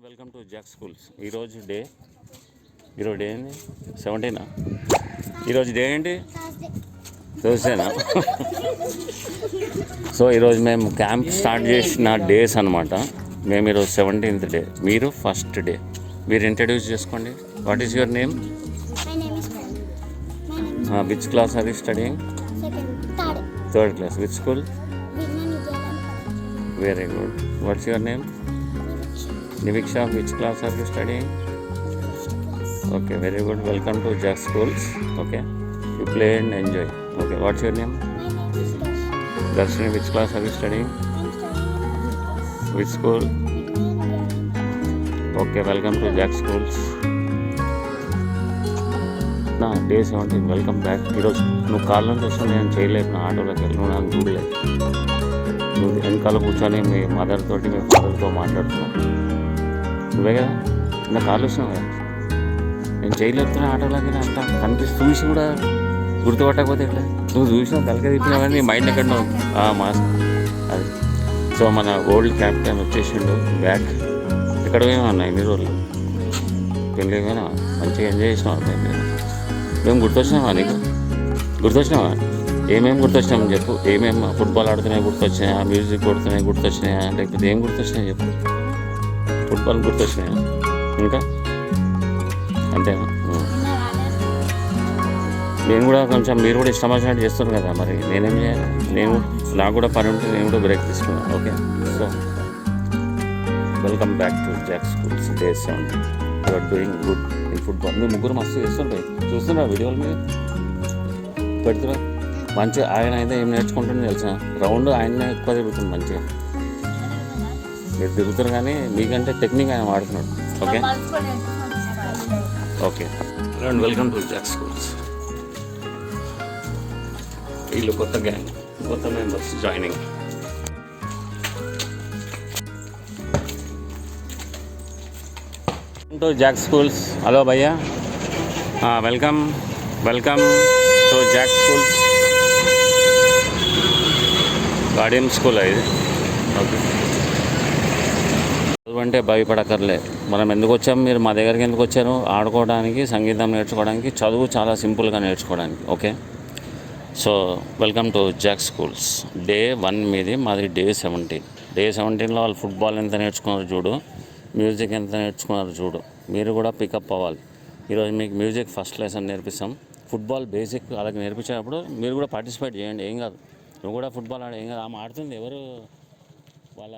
Welcome to Jack schools. ఈరోజు day ఏంటి? 17. ఈరోజు డే ఏంటి? థర్స్డేనా? సో ఈరోజు మేము క్యాంప్ స్టార్ట్ చేసిన డేస్ అనమాట. మేము ఈరోజు 17th డే, మీరు ఫస్ట్ డే. మీరు ఇంట్రడ్యూస్ చేసుకోండి. What is your name? Which class are you studying? Third class. Which school? Very good. What's your name? Niviksha, which class are you studying? Okay, very good. Welcome to Jack Schools. Okay, you play and enjoy. Okay, what's your name? Darshini, which class are you studying? Which school? Okay, welcome to Jack Schools. Day 17, welcome back. ఈరోజు నువ్వు కాళ్ళ నుంచి వస్తే నేను చేయలేదు, నా ఆటోలోకి వెళ్ళి నువ్వు నాకు చూడలేదు. నువ్వు వెనకాల కూర్చొని మీ మదర్ తోటి మీ ఫాదర్తో మాట్లాడుతున్నావు. నువ్వే కదా నా కాళ్ళు వచ్చినావు కదా, నేను చేయలేపుతున్నా ఆటోలోకి అంత చూసి కూడా గుర్తుపట్టకపోతే ఎట్లా? నువ్వు చూసినావు తలక తిప్పినావు కానీ నీ మైండ్ ఎక్కడ మాస్క్ అది. సో మన ఓల్డ్ క్యాప్టెన్ వచ్చేసిండు బ్యాక్. ఎక్కడ పోయామన్నా ఇన్ని రోజులు? పెళ్ళి పోయినా మంచిగా ఎంజాయ్ చేసినావు. మేము గుర్తొచ్చినామా నీకు? గుర్తొచ్చినావా? ఏమేమి గుర్తొచ్చినామని చెప్పు. ఏమేమి ఫుట్బాల్ ఆడుతున్నాయి గుర్తొచ్చినాయా? మ్యూజిక్ కొడుతున్నాయి గుర్తొచ్చినాయా? లేకపోతే ఏం గుర్తొచ్చినాయి చెప్పు. ఫుట్బాల్ గుర్తొచ్చినాయా? ఇంకా అంతేనా? నేను కూడా కొంచెం, మీరు కూడా ఇష్టం వచ్చినట్టు చేస్తున్నారు కదా, మరి నేనేం చేయాలి? నాకు కూడా పని ఉంటే నేను కూడా బ్రేక్ తీసుకున్నాను. Okay, so welcome back to Jack schools. Day 17. You are doing good in football. మీరు ముగ్గురు మస్తు చేస్తుంటాయి, చూస్తున్నా వీడియోలు మీరు పెడుతున్నా. మంచిగా ఆయన అయితే ఏం నేర్చుకుంటుందో తెలుసా? రౌండ్ ఆయనే ఎక్కువ తిరుగుతుంది మంచిగా. మీరు తిరుగుతారు కానీ మీకంటే టెక్నిక్ ఆయన వాడుతున్నాడు. Okay okay and welcome to Jack schools. వీళ్ళు కొత్త గ్యాంగ్, కొత్త members joining. To Jack schools. Hello భయ్యా, welcome to Jack schools. Guardian school ఇది. ఓకే, అంటే భయపడక్కర్లే. మనం ఎందుకు వచ్చాము, మీరు మా దగ్గరికి ఎందుకు వచ్చారు? ఆడుకోవడానికి, సంగీతం నేర్చుకోవడానికి, చదువు చాలా సింపుల్గా నేర్చుకోవడానికి. Okay, so welcome to Jack schools. Day 1 మీది, మాది డే 17. డే 17లో వాళ్ళు ఫుట్బాల్ ఎంత నేర్చుకున్నారు చూడు, మ్యూజిక్ ఎంత నేర్చుకున్నారు చూడు. మీరు కూడా పికప్ అవ్వాలి. ఈరోజు మీకు మ్యూజిక్ ఫస్ట్ లెసన్ నేర్పిస్తాం. ఫుట్బాల్ బేసిక్ అలాగే నేర్పించేటప్పుడు మీరు కూడా పార్టిసిపేట్ చేయండి, ఏం కాదు. నువ్వు కూడా ఫుట్బాల్ ఆడే, ఏం కాదు. ఆమె ఆడుతుంది, ఎవరు వాళ్ళ